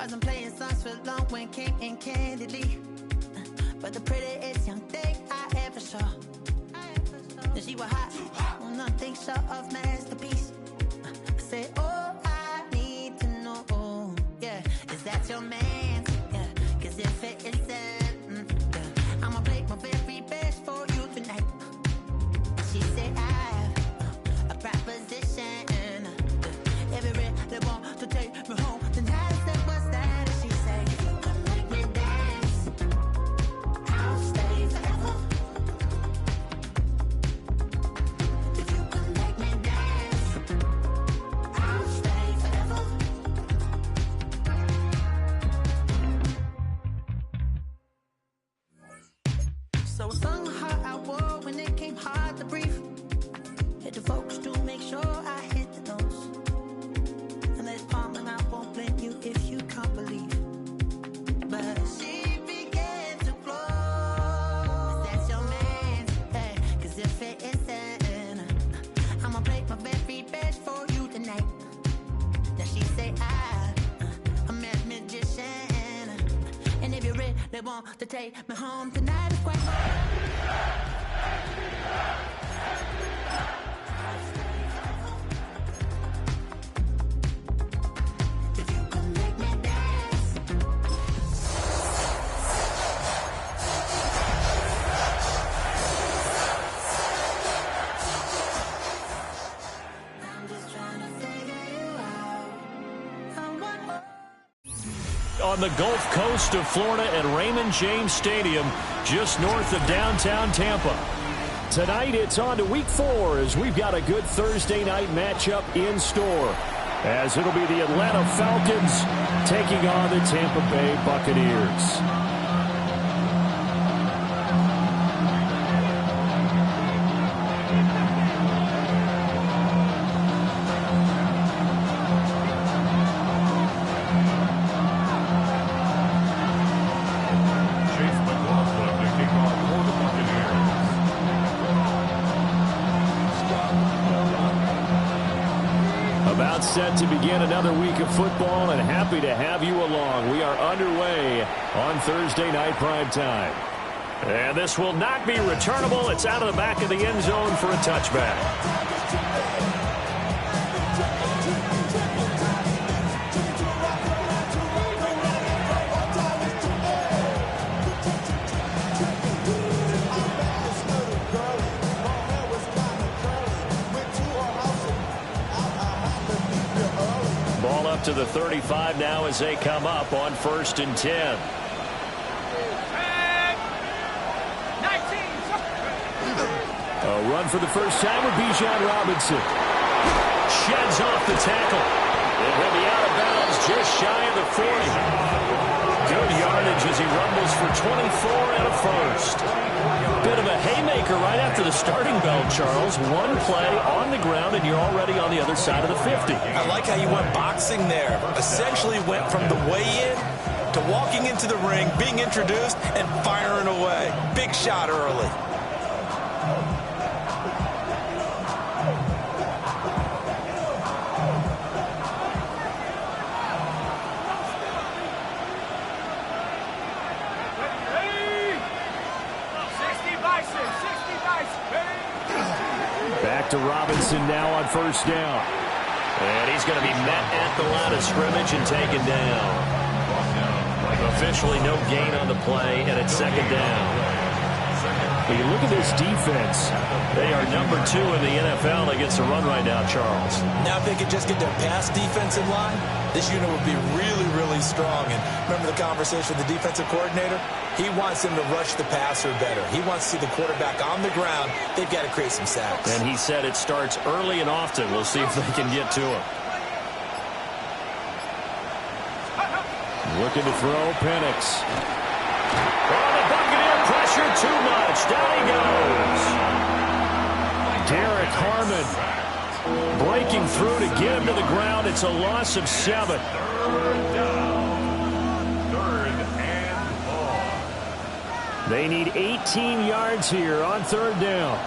Wasn't playing songs for long when King and Candidly, but the prettiest young thing I ever saw. And she was hot, well, nothing short of masterpiece. I said, oh, I need to know, yeah, is that your man? Yeah, cause if it isn't, yeah, I'ma play my very best for you tonight. And she said, I have a proposition. If you really want to take me home tonight, I said, what's that? And she said, if you come make me dance, I'll stay forever. If you come make me dance, I'll stay forever. So I sung the heart I wore when it came hard to breathe. Hit the focus to make sure I hit the notes. And there's palm and I won't blame you if you can't believe. But she began to flow. That's your man, hey, cause if it isn't, I'ma play my very best for you tonight. Now she say I'm a magician. And if you really want to take me home tonight, it's quite on the Gulf Coast of Florida at Raymond James Stadium, just north of downtown Tampa. Tonight, it's on to Week 4 as we've got a good Thursday night matchup in store, as it'll be the Atlanta Falcons taking on the Tampa Bay Buccaneers. Set to begin another week of football, and happy to have you along. We are underway on Thursday night prime time. And this will not be returnable. It's out of the back of the end zone for a touchback. To the 35 now as they come up on 1st and 10. A run for the first time with Bijan Robinson. Sheds off the tackle. And he'll be out of bounds just shy of the 40. Good yardage as he rumbles for 24 and a first. Bit of a haymaker right after the starting bell, Charles. One play on the ground, and you're already on the other side of the 50. I like how you went boxing there. Essentially went from the weigh-in to walking into the ring, being introduced, and firing away. Big shot early. To Robinson now on first down. And he's going to be met at the line of scrimmage and taken down. Officially no gain on the play, and it's second down. When you look at this defense, they are number 2 in the NFL against the run right now, Charles. Now if they could just get their pass defense in line, this unit would be really, really strong. And remember the conversation with the defensive coordinator? He wants them to rush the passer better. He wants to see the quarterback on the ground. They've got to create some sacks. And he said it starts early and often. We'll see if they can get to him. Looking to throw, Penix. Oh, the Buccaneer pressure too much. Down he goes. Derek Harmon breaking through to get him to the ground. It's a loss of 7. Third down. Third and long. They need 18 yards here on third down.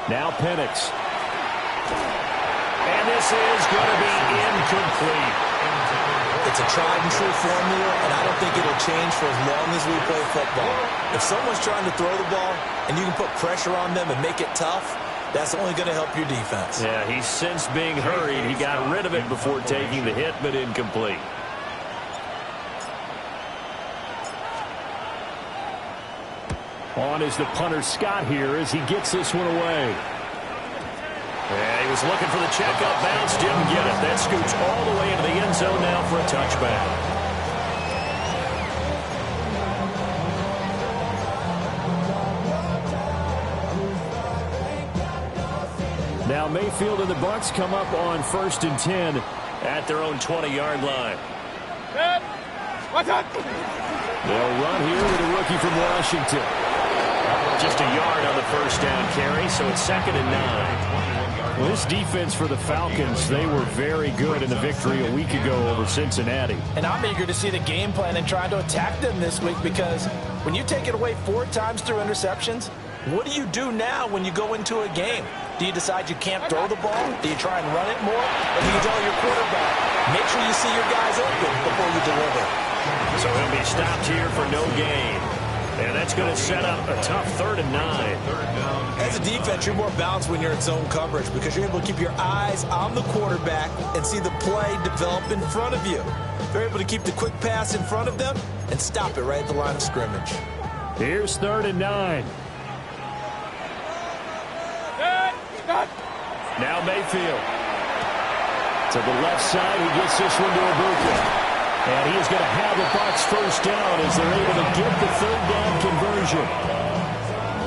Now Penix. And this is going to be incomplete. It's a tried and true formula, and I don't think it'll change for as long as we play football. If someone's trying to throw the ball and you can put pressure on them and make it tough, that's only going to help your defense. Yeah, he's since being hurried. He got rid of it before taking the hit, but incomplete. On is the punter Scott here as he gets this one away. Yeah, he was looking for the checkup bounce, didn't get it. That scoots all the way into the end zone now for a touchback. Now Mayfield and the Bucs come up on 1st and 10 at their own 20-yard line. They'll run here with a rookie from Washington. Just a yard on the first down carry, so it's 2nd and 9. Well, this defense for the Falcons, they were very good in the victory a week ago over Cincinnati. And I'm eager to see the game plan and trying to attack them this week, because when you take it away 4 times through interceptions, what do you do now when you go into a game? Do you decide you can't throw the ball? Do you try and run it more? Or do you tell your quarterback, make sure you see your guys open before you deliver? So he'll be stopped here for no gain. And that's going to set up a tough 3rd and 9. As a defense, you're more balanced when you're in zone coverage because you're able to keep your eyes on the quarterback and see the play develop in front of you. They're able to keep the quick pass in front of them and stop it right at the line of scrimmage. Here's 3rd and 9. Now Mayfield. To the left side, he gets this one to Ibuka. And he is going to have the Bucs first down as they're able to get the 3rd down conversion.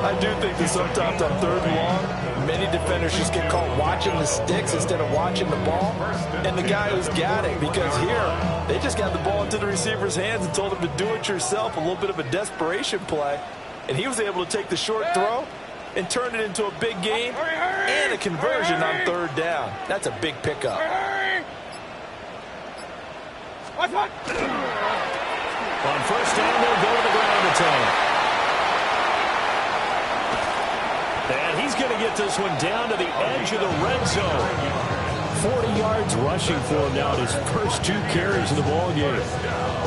I do think that sometimes on 3rd and long, many defenders just get caught watching the sticks instead of watching the ball. And the guy who's got it, because here, they just got the ball into the receiver's hands and told him to do it yourself, a little bit of a desperation play. And he was able to take the short throw and turn it into a big gain and a conversion on 3rd down. That's a big pickup. On 1st down, they'll go to the ground attack. And he's going to get this one down to the edge of the red zone. 40 yards rushing for him now in his first 2 carries of the ball game.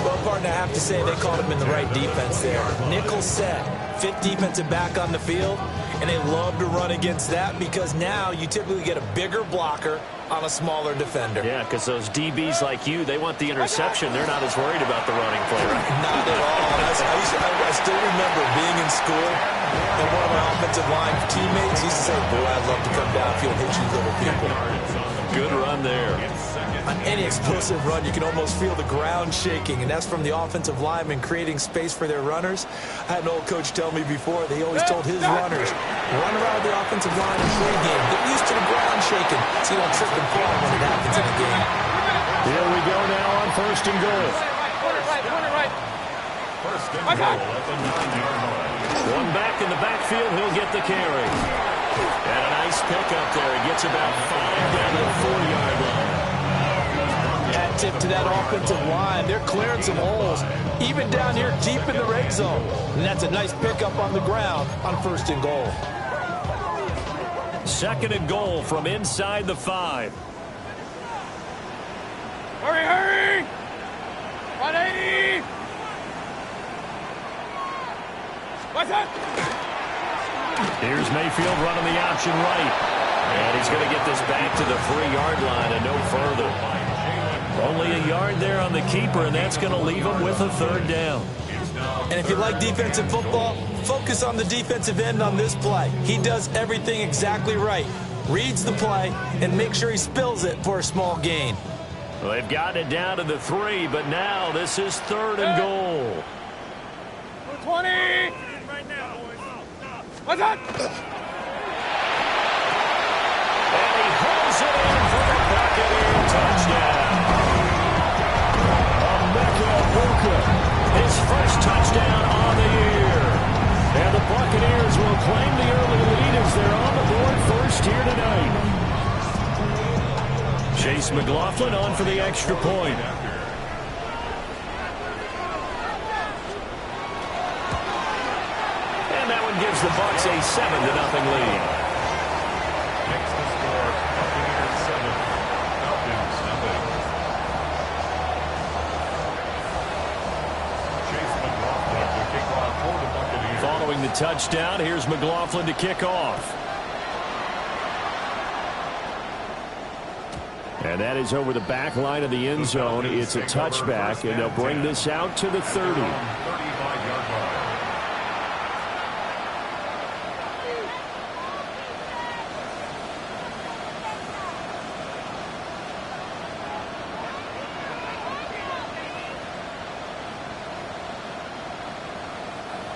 Well, partner, I have to say they called him in the right defense there. Nickel set, 5th defensive back on the field, and they love to run against that because now you typically get a bigger blocker on a smaller defender. Yeah, because those DBs like you, they want the interception. They're not as worried about the running play. Not at all. I still remember being in school, and one of my offensive line teammates used to say, boy, I'd love to come downfield and hit you little people. Good run there. On any explosive run, you can almost feel the ground shaking, and that's from the offensive linemen creating space for their runners. I had an old coach tell me before, they always told his runners, run around the offensive line in pregame. Get used to the ground shaking so you don't trip and fall when it happens in the game. Here we go now on 1st and goal. First and goal at the 9-yard line. One back in the backfield, he'll get the carry. And a nice pickup there. He gets about 5 down to the 4-yard line. Hat tip to that offensive line. They're clearing some holes, even down here deep in the red zone. And that's a nice pickup on the ground on 1st and goal. 2nd and goal from inside the 5. Hurry! 180! What's that? Here's Mayfield running the option right. And he's going to get this back to the 3-yard line and no further. Only a yard there on the keeper, and that's going to leave him with a 3rd down. And if you like defensive football, focus on the defensive end on this play. He does everything exactly right. Reads the play and makes sure he spills it for a small gain. Well, they've gotten it down to the 3, but now this is 3rd and goal. 20! What's that? And he holds it in for the Buccaneer touchdown. His first touchdown on the year. And the Buccaneers will claim the early lead as they're on the board first here tonight. Chase McLaughlin on for the extra point. And that one gives the Bucs a 7-0 lead. Following the touchdown, here's McLaughlin to kick off. And that is over the back line of the end zone. It's a touchback, and they'll bring this out to the 30.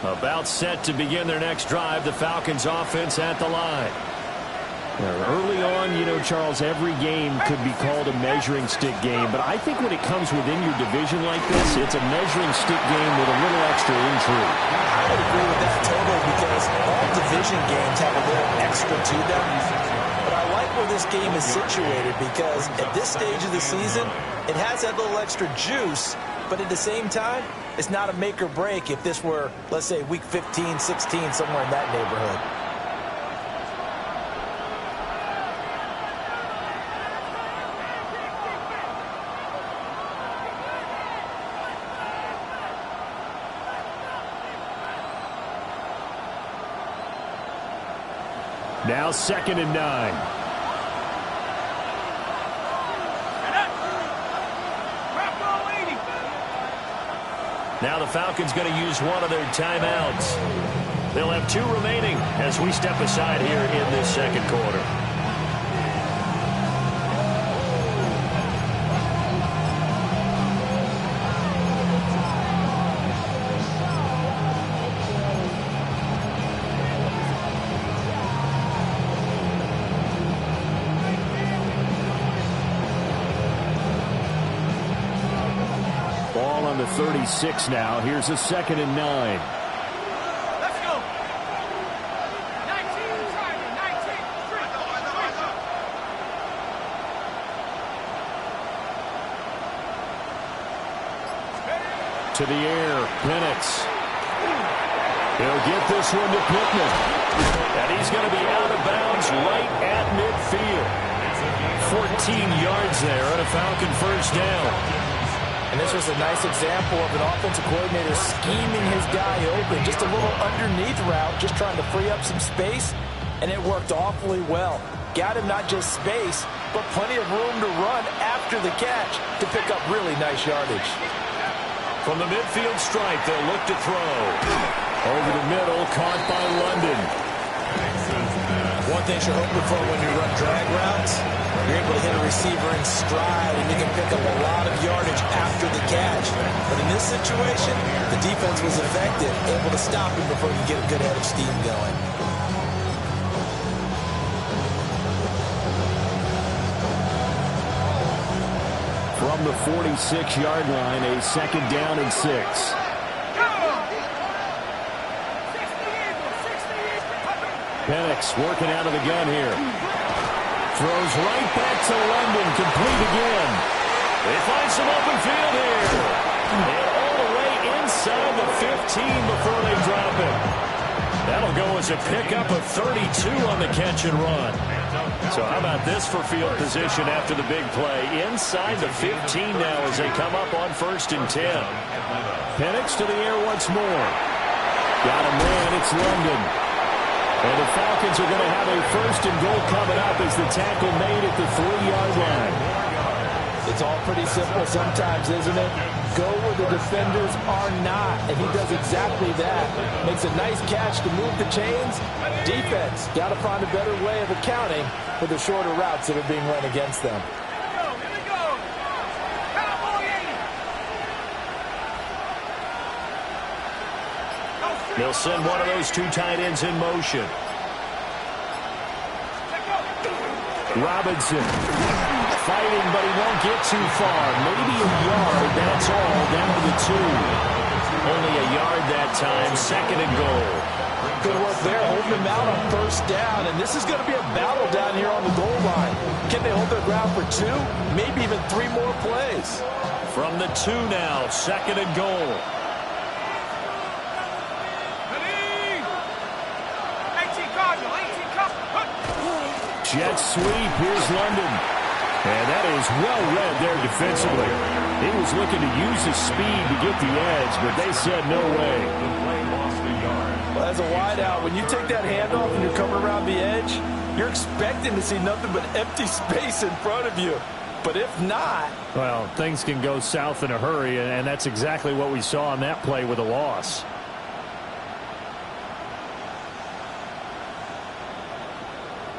About set to begin their next drive, the Falcons offense at the line. Early on, you know, Charles, every game could be called a measuring stick game, but I think when it comes within your division like this, it's a measuring stick game with a little extra intrigue. I would agree with that totally because all division games have a little extra to them. But I like where this game is situated because at this stage of the season, it has that little extra juice, but at the same time, it's not a make or break if this were, let's say, week 15, 16, somewhere in that neighborhood. Now 2nd and 9. Now the Falcons going to use one of their timeouts. They'll have 2 remaining as we step aside here in this second quarter. Ball on the 36 now. Here's a 2nd and 9. Let's go. 19, 19. To the air, Penix. He'll get this one to Pittman. And he's going to be out of bounds right at midfield. 14 yards there on a Falcon first down. And this was a nice example of an offensive coordinator scheming his guy open. Just a little underneath route, just trying to free up some space, and it worked awfully well. Got him not just space, but plenty of room to run after the catch to pick up really nice yardage. From the midfield stripe, they'll look to throw. Over the middle, caught by London. One thing you're hoping for when you run drag routes, you're able to hit a receiver in stride, and you can pick up a lot of yardage after the catch. But in this situation, the defense was effective, able to stop him before you get a good head of steam going. From the 46-yard line, a 2nd down and 6. Penix working out of the gun here. Throws right back to London, complete again. They find some open field here. And all the way inside the 15 before they drop it. That'll go as a pickup of 32 on the catch and run. So how about this for field position after the big play? Inside the 15 now as they come up on 1st and 10. Penix to the air once more. Got a man, it's London. And the Falcons are going to have a 1st and goal coming up as the tackle made at the 3-yard line. It's all pretty simple sometimes, isn't it? Go where the defenders are not, and he does exactly that. Makes a nice catch to move the chains. Defense, got to find a better way of accounting for the shorter routes that are being run against them. They'll send one of those 2 tight ends in motion. Robinson fighting, but he won't get too far. Maybe a yard, that's all, down to the 2. Only a yard that time, 2nd and goal. Good work there, holding them out on 1st down, and this is going to be a battle down here on the goal line. Can they hold their ground for 2? Maybe even 3 more plays. From the 2 now, 2nd and goal. Jet sweep, here's London. And that is well read there defensively. He was looking to use his speed to get the edge, but they said no way. Well, As a wideout, when you take that handoff and you're coming around the edge, you're expecting to see nothing but empty space in front of you. But if not... Well, things can go south in a hurry, and that's exactly what we saw on that play with a loss.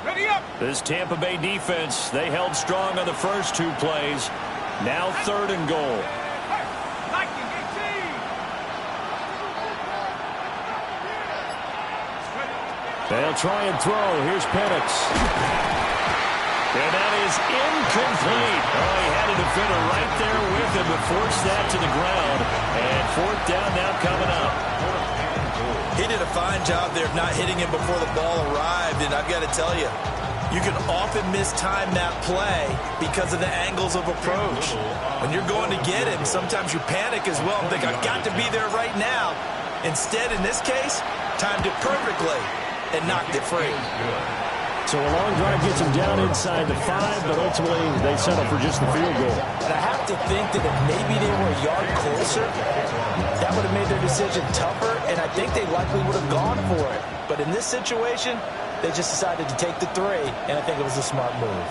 Ready up. This Tampa Bay defense, they held strong on the first two plays. Now 3rd and goal. They'll try and throw. Here's Penix. And that is incomplete. Oh, he had a defender right there with him to force that to the ground. And 4th down now coming up. He did a fine job there of not hitting him before the ball arrived. And I've got to tell you, you can often mistime that play because of the angles of approach. When you're going to get him, sometimes you panic as well and think, I've got to be there right now. Instead, in this case, timed it perfectly and knocked it free. So a long drive gets them down inside the 5, but ultimately they settle for just the field goal. And I have to think that if maybe they were a yard closer, that would have made their decision tougher, and I think they likely would have gone for it. But in this situation, they just decided to take the 3, and I think it was a smart move.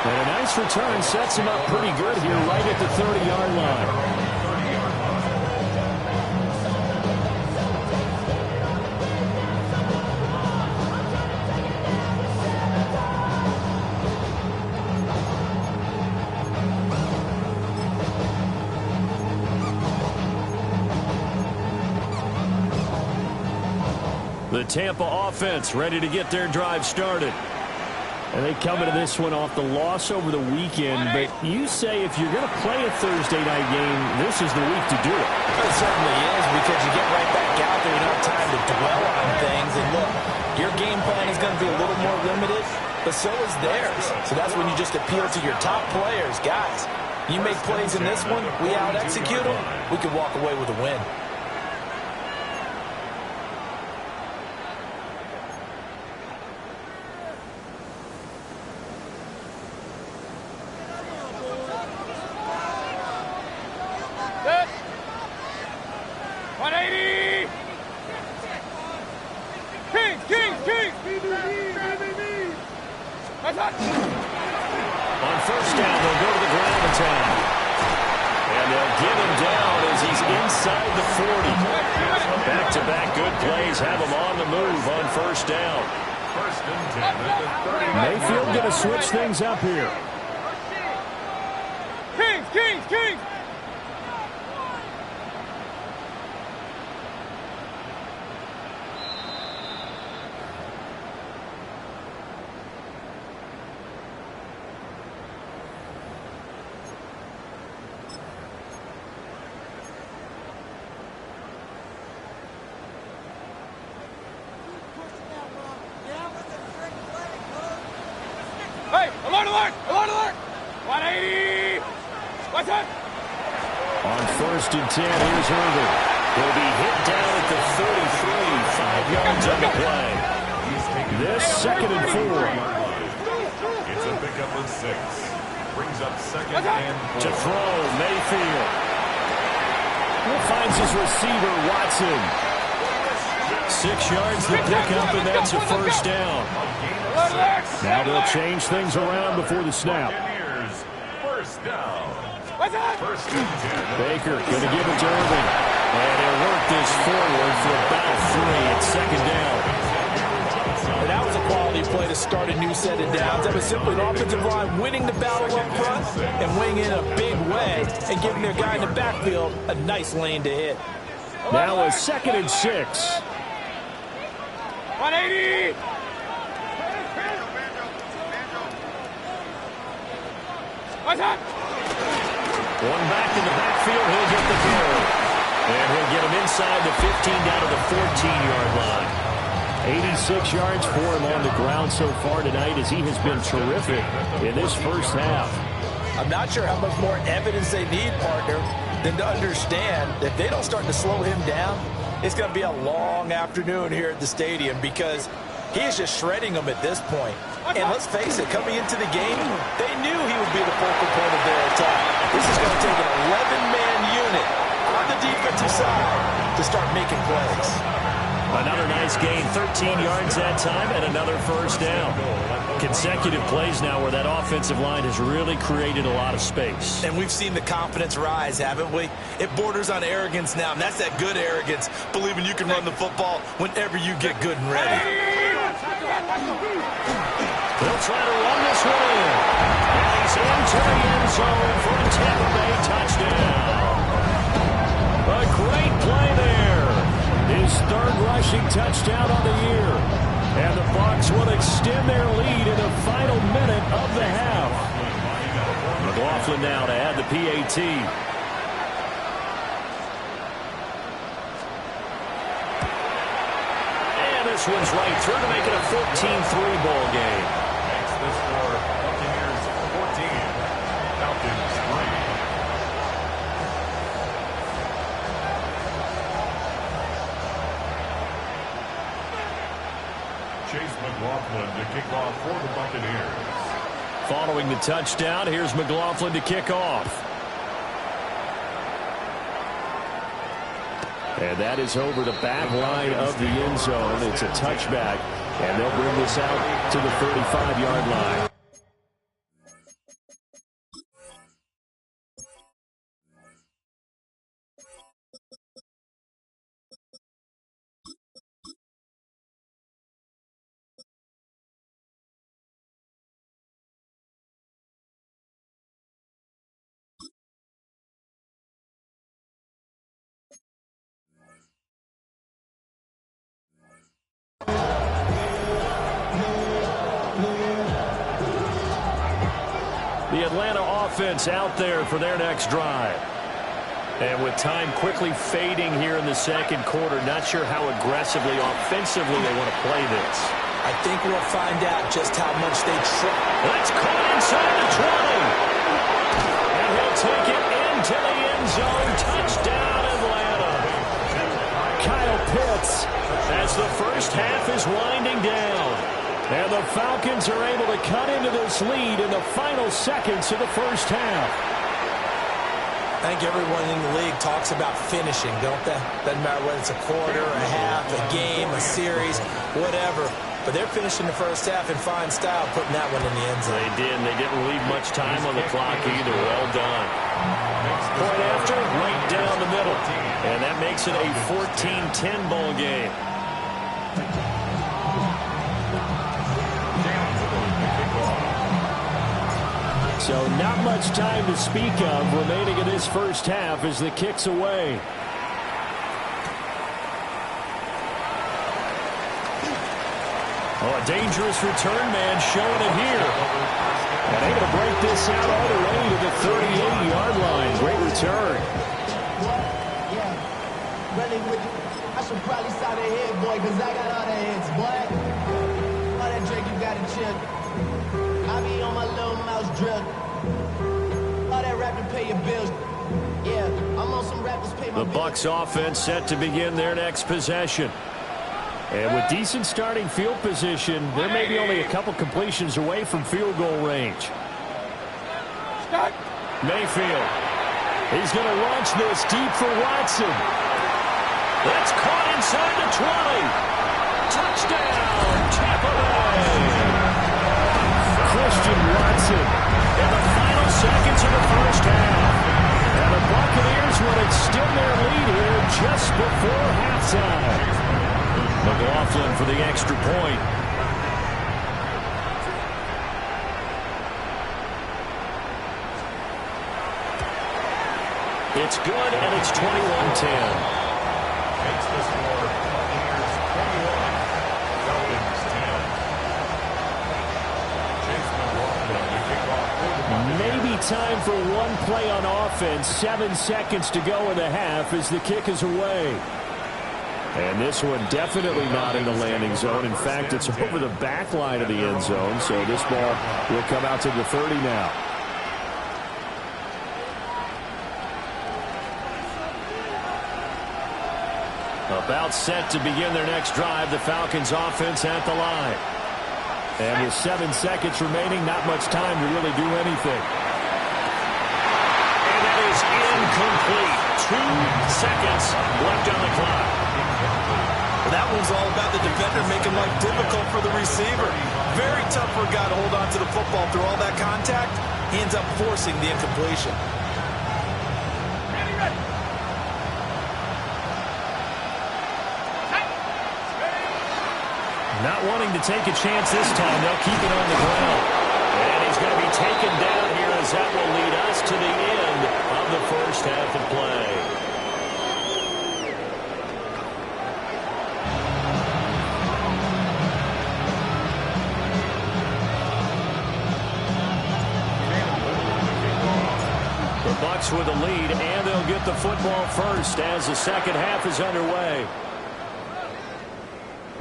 And a nice return sets him up pretty good here right at the 30-yard line. The Tampa offense ready to get their drive started. And they come into this one off the loss over the weekend. But you say if you're going to play a Thursday night game, this is the week to do it. It certainly is, because you get right back out there. You don't have time to dwell on things. And look, your game plan is going to be a little more limited, but so is theirs. So that's when you just appeal to your top players. Guys, you make plays in this one, we out-execute them, we can walk away with a win. On 1st down, they'll go to the ground and pound. And they'll get him down as he's inside the 40. Back-to-back good plays have him on the move on 1st down. 1st and 10 at the 30. Mayfield going to switch things up here. Kings! Hey, alert! 180! What's that? On 1st and 10, here's Irvin. He'll be hit down at the 33, 5 yards on the play. This 2nd and 4. It's a pickup of 6. Brings up 2nd and 4. To throw, Mayfield. He finds his receiver, Watson. 6 yards the pickup, and that's a 1st down. Now they'll change things around before the snap. 1st down. What's that? 1st and 10. Baker going to give it to Irvin. And he'll work this forward for about 3 at 2nd down. And that was a quality play to start a new set of downs. That was simply an offensive line winning the battle up front and winning in a big way and giving their guy in the backfield a nice lane to hit. Now a 2nd and 6. 180! What's that? One back in the backfield, he'll get the carry. And he'll get him inside the 15 down to the 14-yard line. 86 yards for him on the ground so far tonight as he has been terrific in this first half. I'm not sure how much more evidence they need, partner, than to understand that if they don't start to slow him down, it's going to be a long afternoon here at the stadium because he is just shredding them at this point. And let's face it, coming into the game, they knew he would be the focal point of their attack. This is going to take an 11-man unit on the defensive to start making plays. Another nice gain, 13 yards that time, and another first down. Consecutive plays now where that offensive line has really created a lot of space. And we've seen the confidence rise, haven't we? It borders on arrogance now, and that's that good arrogance, believing you can run the football whenever you get good and ready. They'll try to run this one in. And he's into the end zone for a Tampa Bay touchdown. A great play there. His third rushing touchdown on the year. And the Bucs will extend their lead in the final minute of the half. McLaughlin now to add the PAT. And this one's right through to make it a 14-3 ball game. Makes the score Buccaneers 14, Falcons 3. Chase McLaughlin to kick off for the Buccaneers. Following the touchdown, here's McLaughlin to kick off. And that is over the back line of the end zone. It's a touchback, and they'll bring this out to the 35-yard line. The Atlanta offense out there for their next drive. And with time quickly fading here in the second quarter, not sure how aggressively, offensively they want to play this. I think we'll find out just how much they try. That's caught inside the 20. And he'll take it into the end zone. Touchdown, Atlanta. Kyle Pitts as the first half is winding down. And the Falcons are able to cut into this lead in the final seconds of the first half. I think everyone in the league talks about finishing, don't they? Doesn't matter whether it's a quarter, a half, a game, a series, whatever. But they're finishing the first half in fine style, putting that one in the end zone. They did, and they didn't leave much time on the clock either. Well done. Point after, right down the middle. And that makes it a 14-10 ball game. So not much time to speak of remaining in this first half as the kick's away. Oh, a dangerous return man showing it here. And able to break this out all the way to the 38-yard line. Great return. Yeah, running with you. I should probably saw that head, boy, because I got all the heads, boy. All that drink, you got to chill. I be on my little mouse drill. All that rap to pay your bills. Yeah, I'm on some rappers pay my bills. The Bucs offense set to begin their next possession. And with decent starting field position, there may be only a couple completions away from field goal range. Mayfield. He's going to launch this deep for Watson. That's caught inside the 20. Touchdown, Tampa Bay. Christian Watson in the final seconds of the first half. And the Buccaneers will extend their lead here just before halftime. McLaughlin for the extra point. It's good, and it's 21-10. Makes the score Buccaneers 21, Falcons 10. Chase McLaughlin to kick off for the Buccaneers. Maybe time for one play on offense. 7 seconds to go in the half as the kick is away. And this one definitely not in the landing zone. In fact, it's over the back line of the end zone, so this ball will come out to the 30 now. About set to begin their next drive, the Falcons offense at the line. And with 7 seconds remaining, not much time to really do anything. And that is incomplete. seconds left on the clock. That one's all about the defender making life difficult for the receiver. Very tough for a guy to hold on to the football through all that contact. He ends up forcing the incompletion. Not wanting to take a chance this time. They'll keep it on the ground. And he's going to be taken down here as that will lead us to the end of the first half of play. The Bucs with the lead, and they'll get the football first as the second half is underway.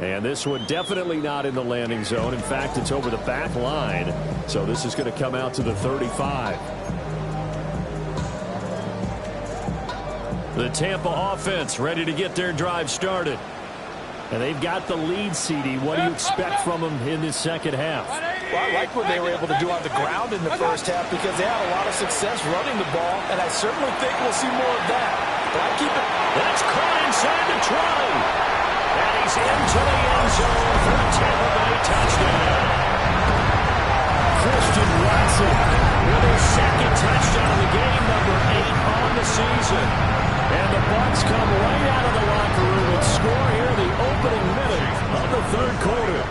And this one definitely not in the landing zone. In fact, it's over the back line. So this is going to come out to the 35. The Tampa offense ready to get their drive started. And they've got the lead, CD. What do you expect from them in this second half? Well, I like what they were able to do on the ground in the first half because they had a lot of success running the ball, and I certainly think we'll see more of that. But I keep it. That's caught inside the try. And he's into the end zone for a Tampa Bay touchdown. Christian Watson with his second touchdown of the game, number 8 on the season. And the Bucs come right out of the locker room and score here in the opening minute of the third quarter.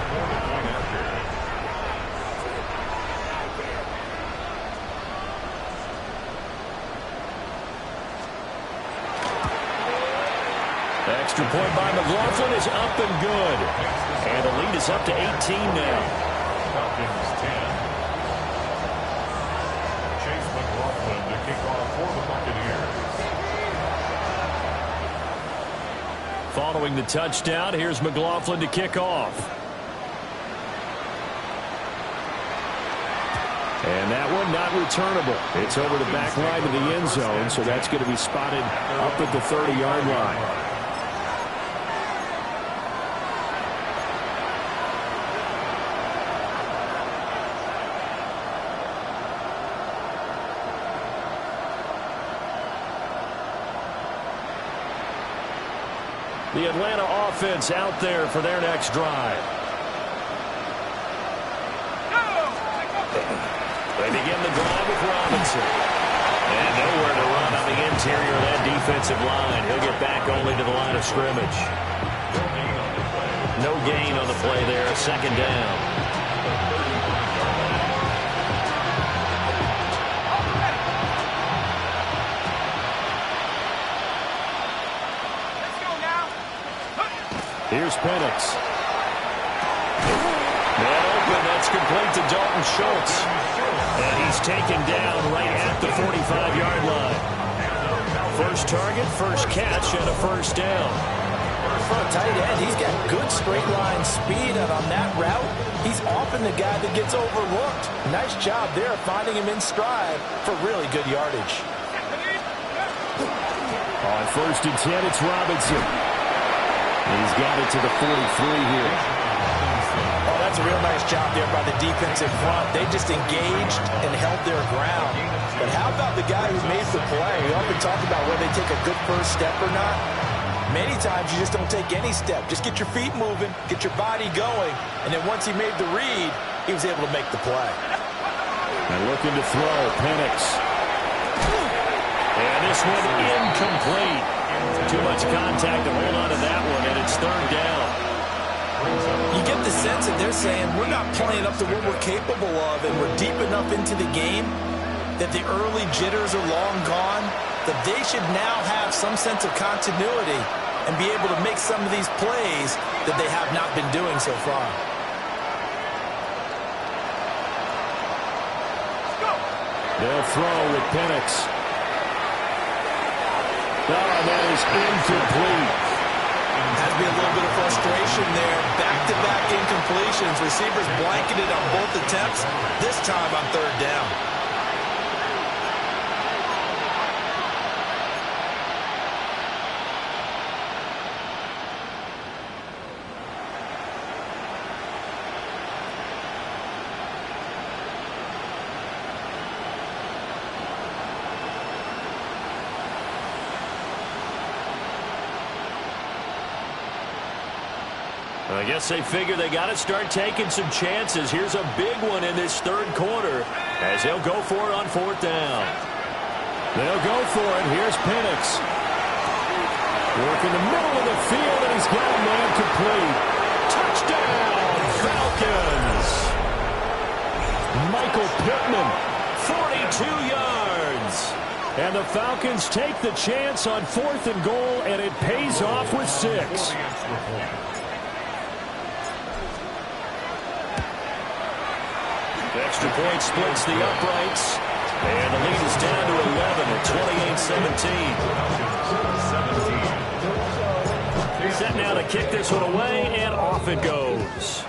Extra point by McLaughlin is up and good. And the lead is up to 18 now. Falcons 10. Chase McLaughlin to kick off for the Buccaneers. Following the touchdown, here's McLaughlin to kick off. And that one not returnable. It's over the back line of the end zone, so that's going to be spotted up at the 30-yard line. The Atlanta offense out there for their next drive. They begin the drive with Robinson. And nowhere to run on the interior of that defensive line. He'll get back only to the line of scrimmage. No gain on the play there. Second down. Here's Penix. That open, that's complete to Dalton Schultz. And he's taken down right at the 45-yard line. First target, first catch, and a first down. For a tight end, he's got good straight line speed, and on that route, he's often the guy that gets overlooked. Nice job there finding him in stride for really good yardage. On first and 10, it's Robinson. He's got it to the 43 here. Oh, that's a real nice job there by the defensive front. They just engaged and held their ground. But how about the guy who made the play? We often talk about whether they take a good first step or not. Many times you just don't take any step. Just get your feet moving, get your body going, and then once he made the read, he was able to make the play. And looking to throw, Penix. And this one incomplete. Too much contact to hold on to that one, and it's third down. You get the sense that they're saying we're not playing up to what we're capable of, and we're deep enough into the game that the early jitters are long gone, that they should now have some sense of continuity and be able to make some of these plays that they have not been doing so far. They'll throw with Penix. Oh, that is incomplete. Has to be a little bit of frustration there. Back-to-back incompletions. Receivers blanketed on both attempts, this time on third down. I guess they figure they got to start taking some chances. Here's a big one in this third quarter as they'll go for it on fourth down. They'll go for it. Here's Penix. Work in the middle of the field, and he's got a man complete. Touchdown, Falcons. Michael Pittman, 42 yards. And the Falcons take the chance on fourth and goal, and it pays off with 6. Extra point splits the uprights. And the lead is down to 11 at 28-17. Set now to kick this one away, and off it goes.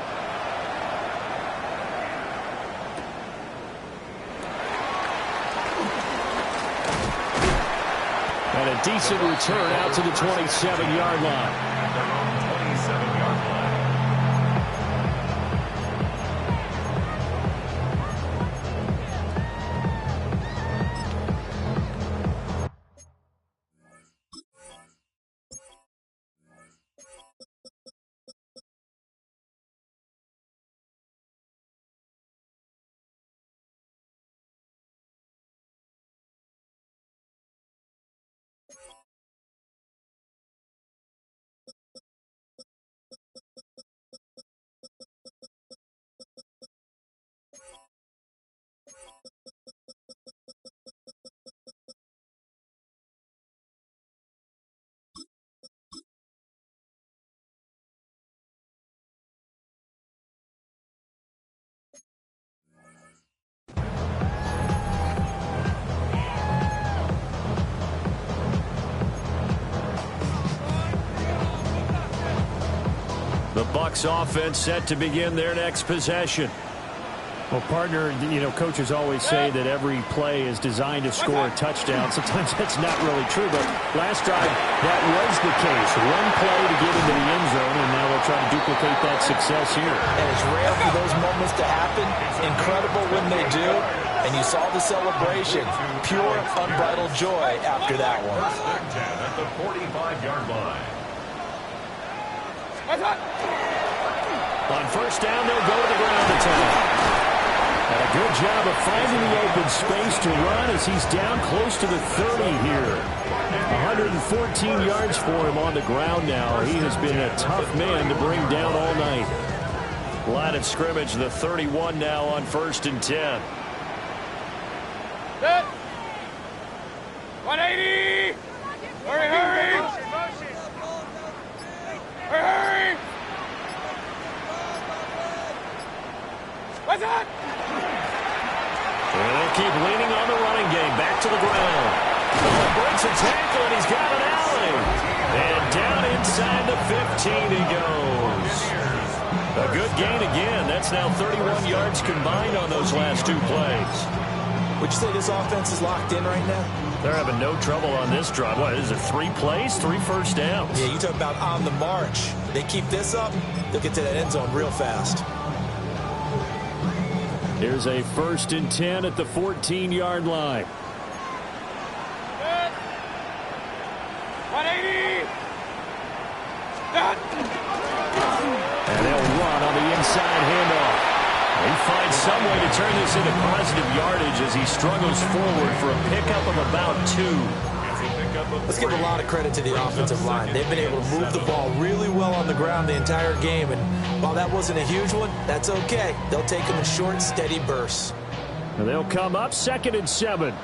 And a decent return out to the 27-yard line. The Bucs offense set to begin their next possession. Well, partner, you know, coaches always say that every play is designed to score a touchdown. Sometimes that's not really true, but last drive, that was the case. One play to get into the end zone, and now they'll try to duplicate that success here. And it's rare for those moments to happen. Incredible when they do. And you saw the celebration. Pure, unbridled joy after that one. First and 10 at the 45-yard line. On first down, they'll go to the ground attack. And a good job of finding the open space to run as he's down close to the 30 here. 114 yards for him on the ground now. He has been a tough man to bring down all night. Line of scrimmage, the 31 now on first and 10. Set. 180. Hurry, hurry. Hurry, hurry. What's that? And they'll keep leaning on the running game. Back to the ground. Breaks a tackle, and he's got an alley. And down inside the 15 he goes. A good gain again. That's now 31 yards combined on those last two plays. Would you say this offense is locked in right now? They're having no trouble on this drive. What, is it 3 plays, 3 first downs? Yeah, you talk about on the march. They keep this up, they'll get to that end zone real fast. Here's a first and 10 at the 14-yard line. 180. And they'll run on the inside handoff. He finds some way to turn this into positive yardage as he struggles forward for a pickup of about 2. Let's give a lot of credit to the offensive line. They've been able to move the ball really well on the ground the entire game, and while that wasn't a huge one, that's okay. They'll take them in short, steady bursts. And they'll come up 2nd and 7.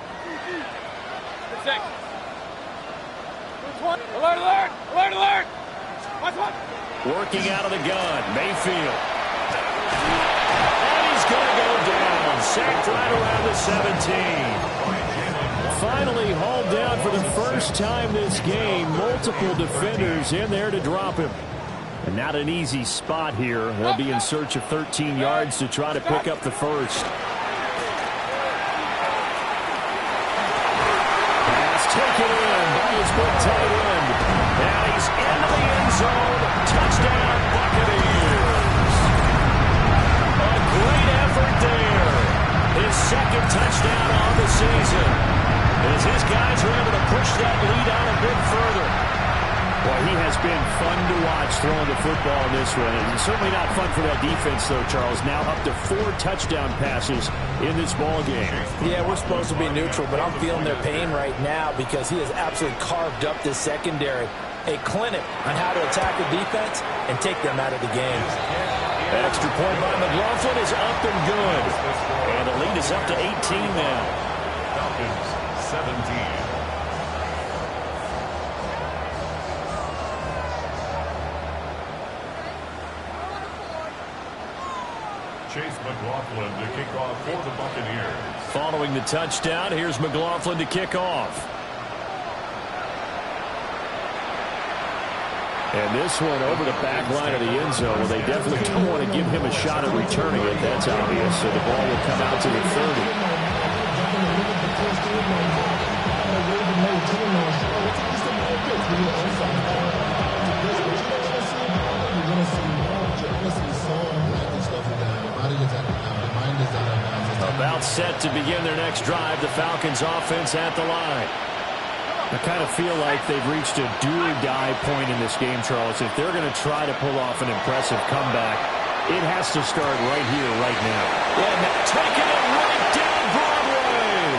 Alert, alert, alert, alert. Watch, watch. Working out of the gun, Mayfield. And he's going to go down. Sacked right around the 17. Finally hauled down for the first time this game. Multiple defenders in there to drop him. And not an easy spot here. They'll be in search of 13 yards to try to pick up the first. Pass taken in by his big tight end. Now he's into the end zone. Touchdown, Buccaneers. A great effort there. His second touchdown on the season. As his guys are able to push that lead out a bit further. Well, he has been fun to watch throwing the football in this one. And certainly not fun for that defense, though, Charles. Now up to 4 touchdown passes in this ball game. Yeah, we're supposed to be neutral, but I'm feeling their pain right now because he has absolutely carved up this secondary. A clinic on how to attack the defense and take them out of the game. Extra point by McLaughlin is up and good. And the lead is up to 18 now. Falcons 17. Chase McLaughlin to kick off for the Buccaneers. Following the touchdown, here's McLaughlin to kick off. And this one over the back line of the end zone. Well, they definitely don't want to give him a shot at returning it. That's obvious. So the ball will come out to the 30. About set to begin their next drive. The Falcons offense at the line. I kind of feel like they've reached a do-or-die point in this game, Charles. If they're going to try to pull off an impressive comeback, it has to start right here, right now. And taking it right down Broadway.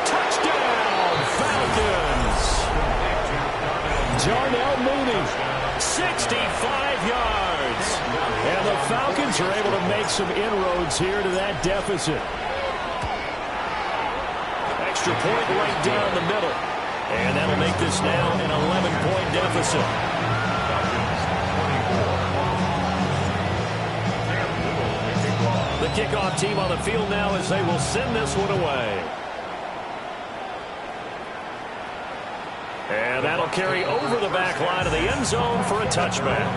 Touchdown, Falcons. Darnell Mooney, 65 yards. And the Falcons are able to make some inroads here to that deficit. Extra point right down the middle. And that'll make this now an 11-point deficit. The kickoff team on the field now as they will send this one away. And that'll carry over the back line of the end zone for a touchback.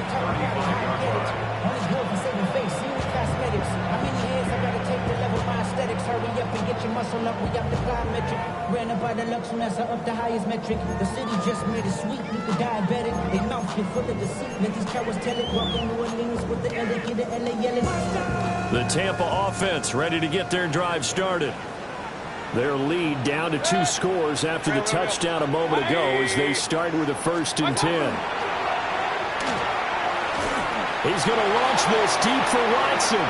Hurry up and get your muscle up, we up the plyometric. Ran up by the lux, massa up the highest metric. The city just made it sweet, people diabetic. They mouth get full of deceit, let these cowards tell it. Walking New Orleans with the LA, get the LA yelling. The Tampa offense ready to get their drive started. Their lead down to 2 scores after the touchdown a moment ago as they start with a 1st and 10. He's going to launch this deep for Watson.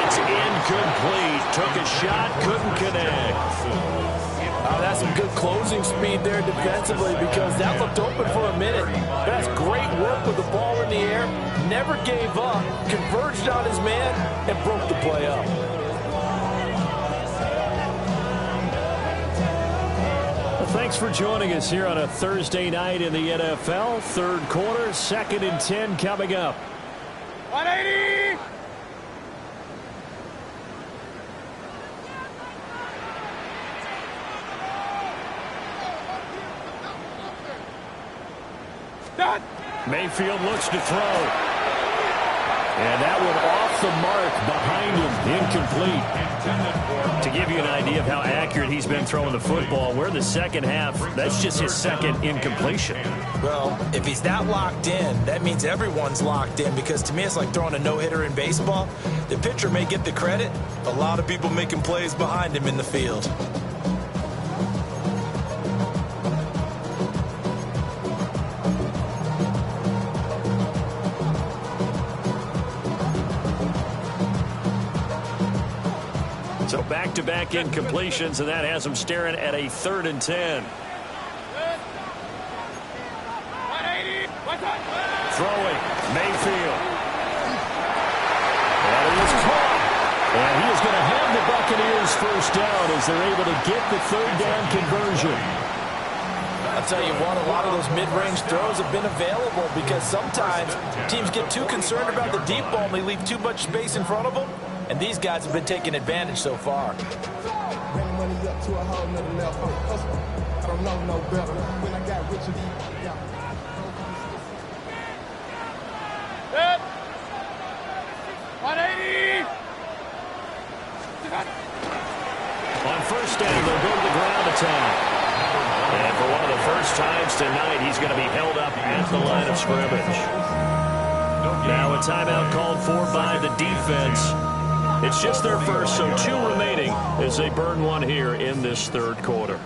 It's incomplete. Took a shot, couldn't connect. That's some good closing speed there defensively because that looked open for a minute. That's great work with the ball in the air. Never gave up. Converged on his man and broke the play up. Well, thanks for joining us here on a Thursday night in the NFL. 3rd quarter, 2nd and 10 coming up. 180! Mayfield looks to throw. And that one off the mark behind him, incomplete. To give you an idea of how accurate he's been throwing the football, we're in the second half. That's just his 2nd incompletion. Well, if he's that locked in, that means everyone's locked in because to me it's like throwing a no-hitter in baseball. The pitcher may get the credit. A lot of people making plays behind him in the field. So back-to-back incompletions, and that has them staring at a 3rd and 10. 180! Throwing, Mayfield. And he is caught. And he is going to have the Buccaneers 1st down as they're able to get the 3rd down conversion. I'll tell you what, a lot of those mid-range throws have been available because sometimes teams get too concerned about the deep ball and they leave too much space in front of them. And these guys have been taking advantage so far. Set! 180! On 1st down, they'll go to the ground attack. And for one of the first times tonight, he's going to be held up at the line of scrimmage. Now a timeout called for by the defense. It's just their first, so 2 remaining as they burn one here in this 3rd quarter.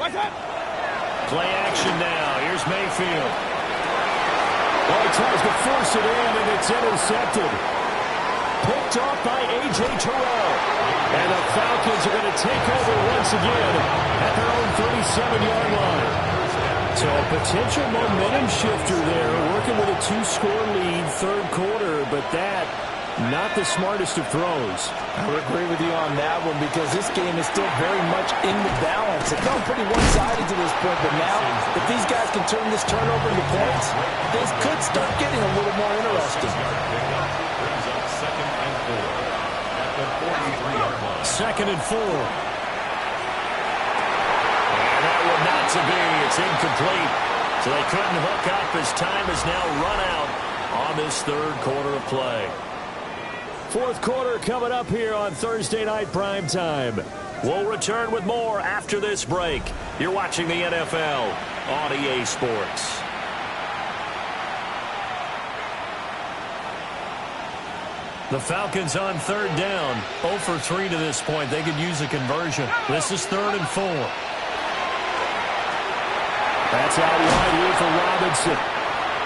Play action now. Here's Mayfield. Well, he tries to force it in, and it's intercepted. Picked off by A.J. Terrell. And the Falcons are going to take over once again at their own 37-yard line. So a potential momentum shifter there, working with a 2-score lead, third quarter, but that, not the smartest of throws. I would agree with you on that one because this game is still very much in the balance. It felt pretty one-sided to this point, but now, if these guys can turn this turnover into points, things could start getting a little more interesting. Brings up 2nd and 4 at the 43-yard line. 2nd and 4. And that one not to be. It's incomplete. So they couldn't hook up as time has now run out on this third quarter of play. Fourth quarter coming up here on Thursday Night Primetime. We'll return with more after this break. You're watching the NFL on EA Sports. The Falcons on third down. 0 for 3 to this point. They could use a conversion. This is 3rd and 4. That's out wide here for Robinson.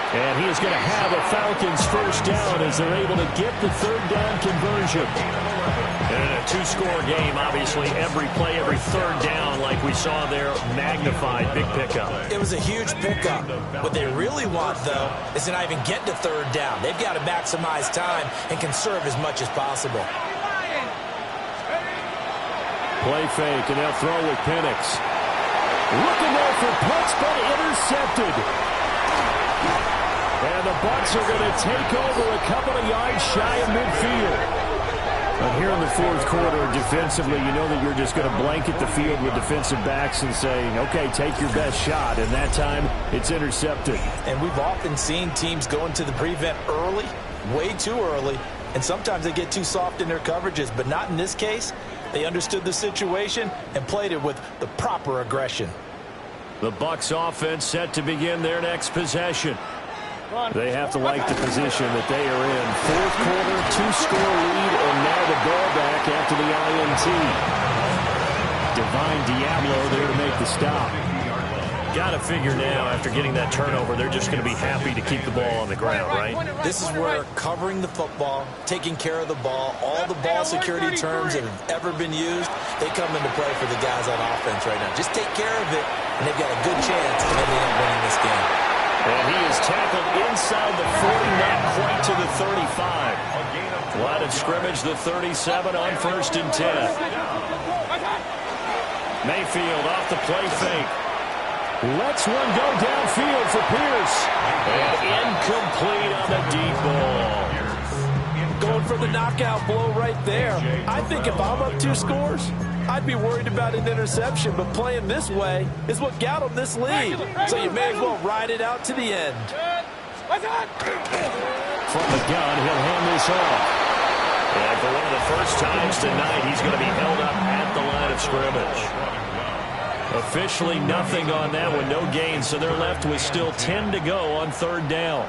And he is going to have a Falcons first down as they're able to get the third down conversion. And in a 2-score game, obviously, every play, every third down, like we saw there, magnified, big pickup. It was a huge pickup. What they really want, though, is to not even get to third down. They've got to maximize time and conserve as much as possible. Play fake, and they'll throw with Penix. Looking there for Pitts, but intercepted. And the Bucs are going to take over a couple of yards shy of midfield. But here in the fourth quarter, defensively, you know that you're just going to blanket the field with defensive backs and say, okay, take your best shot. And that time, it's intercepted. And we've often seen teams go into the prevent early, way too early, and sometimes they get too soft in their coverages. But not in this case. They understood the situation and played it with the proper aggression. The Bucs offense set to begin their next possession. They have to like the position that they are in. Fourth quarter, 2-score lead, and now the ball back after the INT. Divine Diablo there to make the stop. Got to figure now, after getting that turnover, they're just going to be happy to keep the ball on the ground, right? This is where covering the football, taking care of the ball, all the ball security terms that have ever been used, they come into play for the guys on offense right now. Just take care of it, and they've got a good chance of ending up winning this game. And he is tackled inside the 40, not quite to the 35. Line of scrimmage, the 37 on 1st and 10. Mayfield off the play fake. Lets one go downfield for Pierce. And incomplete on the deep ball. Going for the knockout blow right there. I think if I'm up 2 scores, I'd be worried about an interception, but playing this way is what got him this lead. So you may as well ride it out to the end. From the gun, he'll hand this off. And for one of the first times tonight, he's going to be held up at the line of scrimmage. Officially nothing on that one, no gain, so they're left with still 10 to go on third down.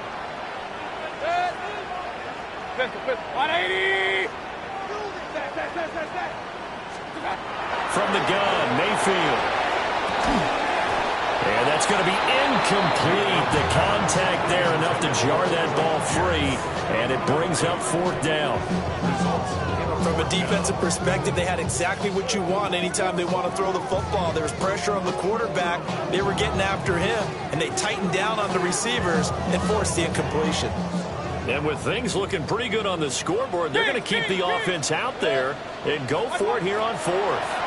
180! From the gun, Mayfield. And that's going to be incomplete. The contact there enough to jar that ball free, and it brings up 4th down. From a defensive perspective, they had exactly what you want anytime they want to throw the football. There was pressure on the quarterback. They were getting after him, and they tightened down on the receivers and forced the incompletion. And with things looking pretty good on the scoreboard, they're going to keep the offense out there and go for it here on 4th.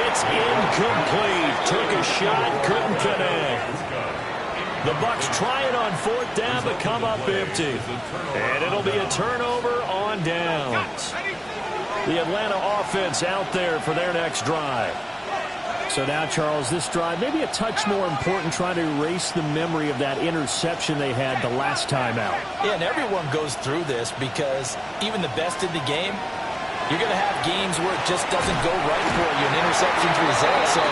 It's incomplete. Took a shot, couldn't connect. The Bucs try it on 4th down, but come up empty. And it'll be a turnover on downs. The Atlanta offense out there for their next drive. So now, Charles, this drive maybe a touch more important, trying to erase the memory of that interception they had the last time out. Yeah, and everyone goes through this because even the best in the game, you're going to have games where it just doesn't go right for you, and interceptions result. So,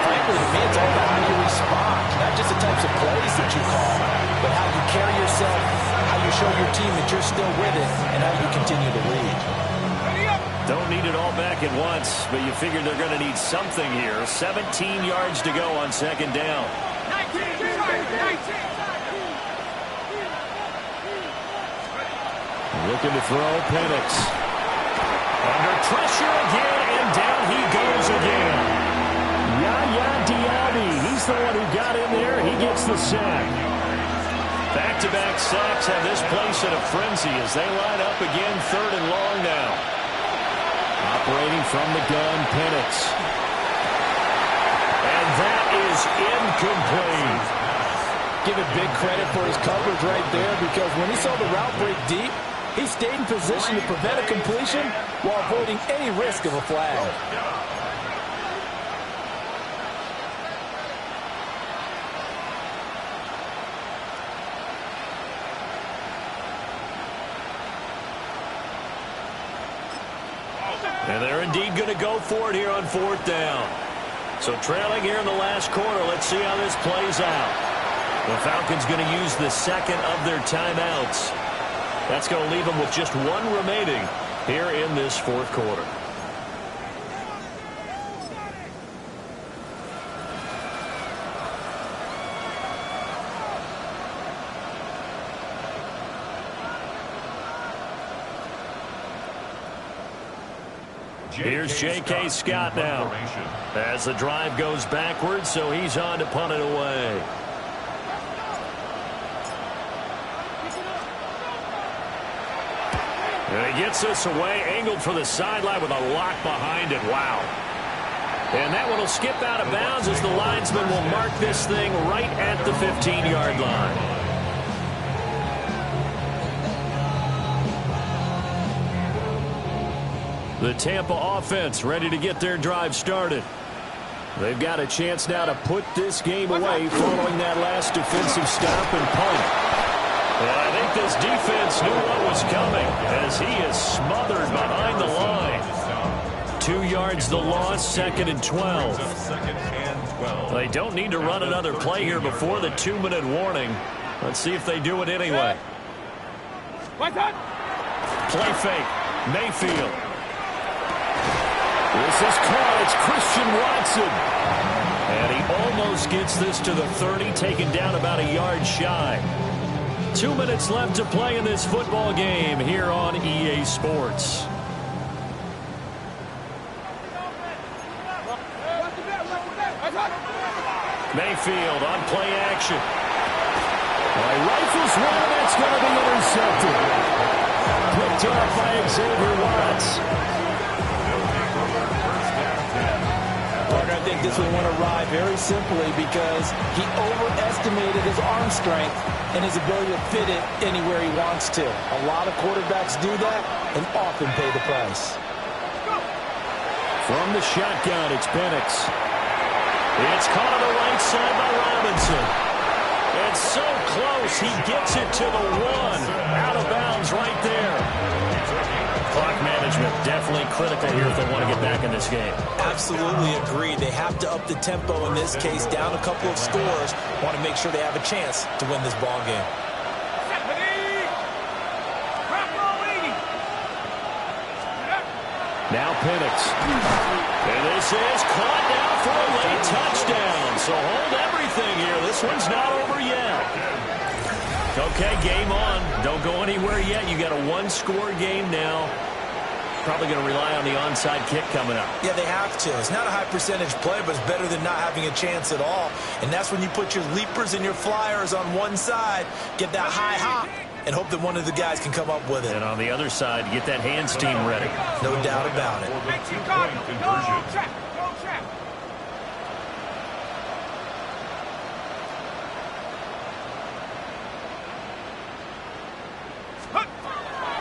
frankly, to me, it's all about how you respond, not just the types of plays that you call, but how you carry yourself, how you show your team that you're still with it, and how you continue to lead. Don't need it all back at once, but you figure they're going to need something here. 17 yards to go on second down. 19. Looking to throw, Penix. Under pressure again, and down he goes again. Yaya Diaby, he's the one who got in there. He gets the sack. Back-to-back sacks have this place in a frenzy as they line up again, 3rd and long now. Operating from the gun, Penix. And that is incomplete. Give it big credit for his coverage right there, because when he saw the route break deep, he stayed in position to prevent a completion while avoiding any risk of a flag. And they're indeed going to go for it here on 4th down. So trailing here in the last quarter, let's see how this plays out. The Falcons going to use the second of their timeouts. That's going to leave them with just one remaining here in this 4th quarter. Here's J.K. Scott now as the drive goes backwards, so he's on to punt it away. And he gets this away, angled for the sideline with a lock behind it. Wow. And that one will skip out of bounds as the linesman will mark this thing right at the 15-yard line. The Tampa offense ready to get their drive started. They've got a chance now to put this game away following that last defensive stop and punt. And I think this defense knew what was coming as he is smothered behind the line. 2 yards the loss, 2nd and 12. They don't need to run another play here before the 2-minute warning. Let's see if they do it anyway. Play fake. Mayfield. This is caught. It's Christian Watson. And he almost gets this to the 30, taken down about a yard shy. 2 minutes left to play in this football game here on EA Sports. Mayfield on play action. Rifles one, that's going to be intercepted. Picked off by Xavier Watts. I think this would want to ride very simply because he overestimated his arm strength and his ability to fit it anywhere he wants to. A lot of quarterbacks do that and often pay the price. From the shotgun, it's Penix. It's caught on the right side by Robinson. It's so close, he gets it to the 1. Out of bounds right there. Clock management definitely critical here if they want to get back in this game. Absolutely agree. They have to up the tempo in this case, down a couple of scores. Want to make sure they have a chance to win this ball game. Now Penix. And this is caught now for a late touchdown. So hold everything here. This one's not over yet. Okay, game on. Don't go anywhere yet. You got a 1-score game now. Probably going to rely on the onside kick coming up. Yeah, they have to. It's not a high percentage play, but it's better than not having a chance at all. And that's when you put your leapers and your flyers on one side, get that high hop, and hope that one of the guys can come up with it. And on the other side, get that hands team ready. No doubt about it.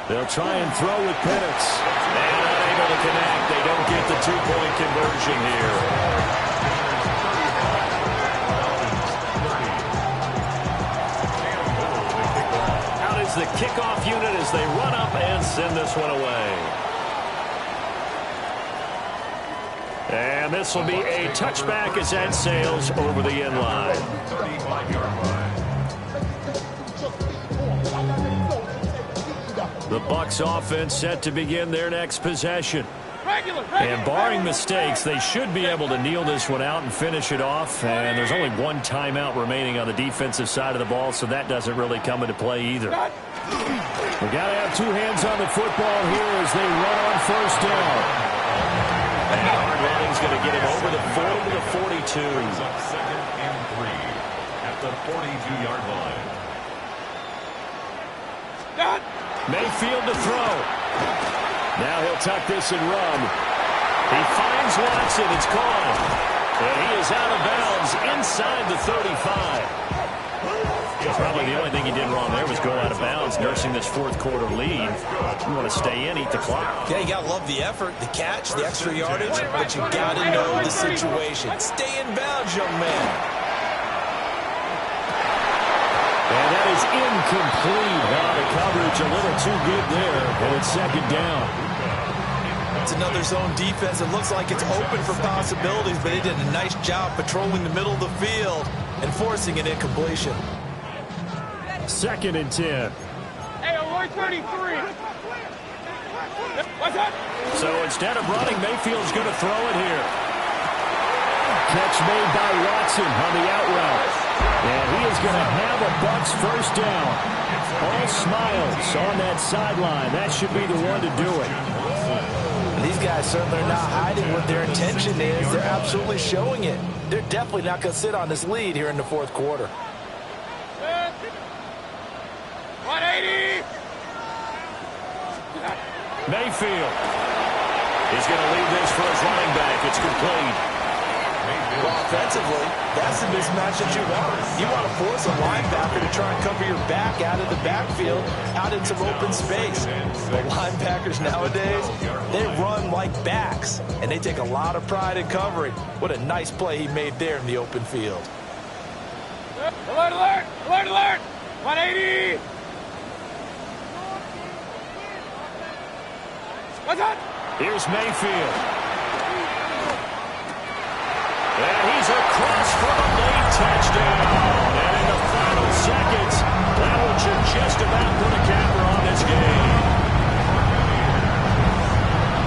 They'll try and throw with Penix. And unable to connect. They don't get the 2-point conversion here. Out is the kickoff unit as they run up and send this one away. And this will be a touchback as that sails over the end line. 35-yard line. The Bucs offense set to begin their next possession. And barring mistakes, they should be able to kneel this one out and finish it off. And there's only one timeout remaining on the defensive side of the ball, so that doesn't really come into play either. We got to have two hands on the football here as they run on first down. And hard running's going to get him over the 40 to the 42. Up 2nd and 3 at the 42-yard line. Mayfield to throw. Now he'll tuck this and run. He finds Watson. It's caught. And he is out of bounds inside the 35. Probably the only thing he did wrong there was go out of bounds, nursing this fourth quarter lead. You want to stay in, eat the clock. Yeah, you got to love the effort, the catch, the extra yardage, but you got to know the situation. Stay in bounds, young man. And that is incomplete. The coverage a little too good there, and it's second down. It's another zone defense. It looks like it's open for possibilities, but they did a nice job patrolling the middle of the field and forcing an incompletion. 2nd and 10. Hey, Roy 33. What's that? So instead of running, Mayfield's going to throw it here. Catch made by Watson on the out route. And he is going to have a Bucs first down. All smiles on that sideline. That should be the one to do it. These guys certainly are not hiding what their intention is. They're absolutely showing it. They're definitely not going to sit on this lead here in the fourth quarter. 180. Mayfield is going to leave this for his running back. It's complete. Well, offensively, that's the mismatch that you want. You want to force a linebacker to try and cover your back out of the backfield, out in some open space. The linebackers nowadays, they run like backs, and they take a lot of pride in covering. What a nice play he made there in the open field. Alert, alert, alert, alert. 180. What's that? Here's Mayfield. And he's across for a late touchdown. And in the final seconds, that one should just about put a capper on this game.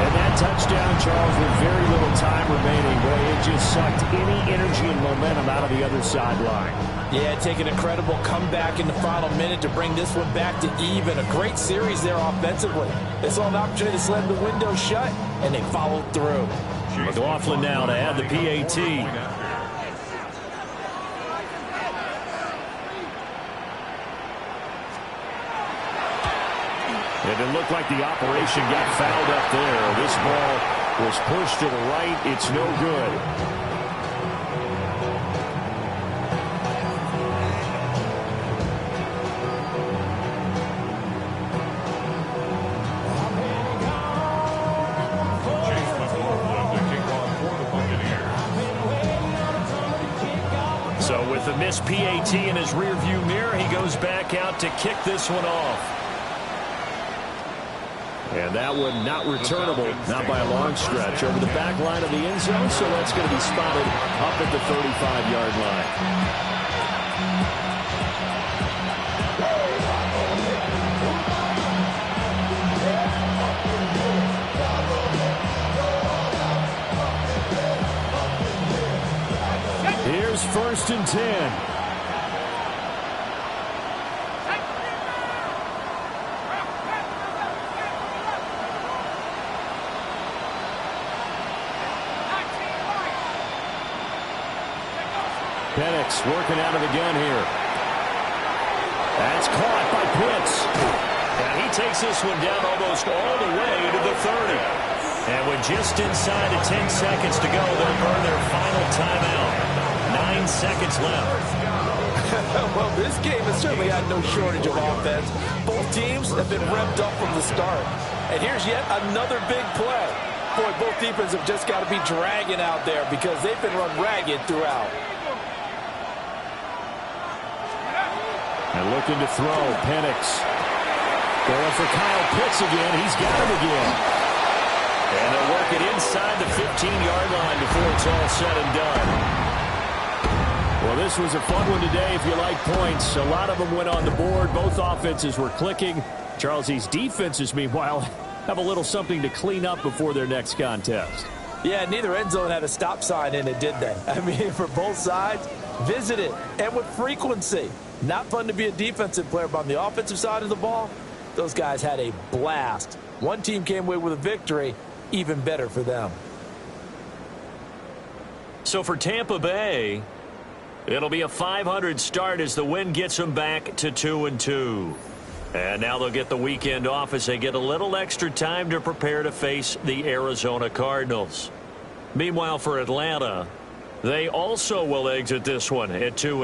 And that touchdown, Charles, with very little time remaining, boy, it just sucked any energy and momentum out of the other sideline. Yeah, take an incredible comeback in the final minute to bring this one back to even. A great series there offensively. They saw an opportunity to slam the window shut, and they followed through. McLaughlin now to add the PAT. And it looked like the operation got fouled up there. This ball was pushed to the right. It's no good. So with the missed PAT in his rearview mirror, he goes back out to kick this one off. And that one not returnable, not by a long stretch, over the back line of the end zone, so that's going to be spotted up at the 35-yard line. Here's 1st and 10. Penix working out of the gun here. That's caught by Pitts. And he takes this one down almost all the way to the 30. And with just inside of 10 seconds to go, they'll burn their final timeout. 9 seconds left. Well, this game has certainly had no shortage of offense. Both teams have been revved up from the start. And here's yet another big play. Boy, both defenses have just got to be dragging out there because they've been run ragged throughout. And looking to throw, Penix. Going for Kyle Pitts again. He's got him again. And they'll work it inside the 15-yard line before it's all said and done. Well, this was a fun one today if you like points. A lot of them went on the board. Both offenses were clicking. Charles, these defenses, meanwhile, have a little something to clean up before their next contest. Yeah, neither end zone had a stop sign in it, did they? I mean, for both sides, visit it, and with frequency. Not fun to be a defensive player, but on the offensive side of the ball, those guys had a blast. One team came away with a victory, even better for them. So for Tampa Bay, it'll be a .500 start as the win gets them back to 2-2. And now they'll get the weekend off as they get a little extra time to prepare to face the Arizona Cardinals. Meanwhile, for Atlanta, they also will exit this one at 2-2.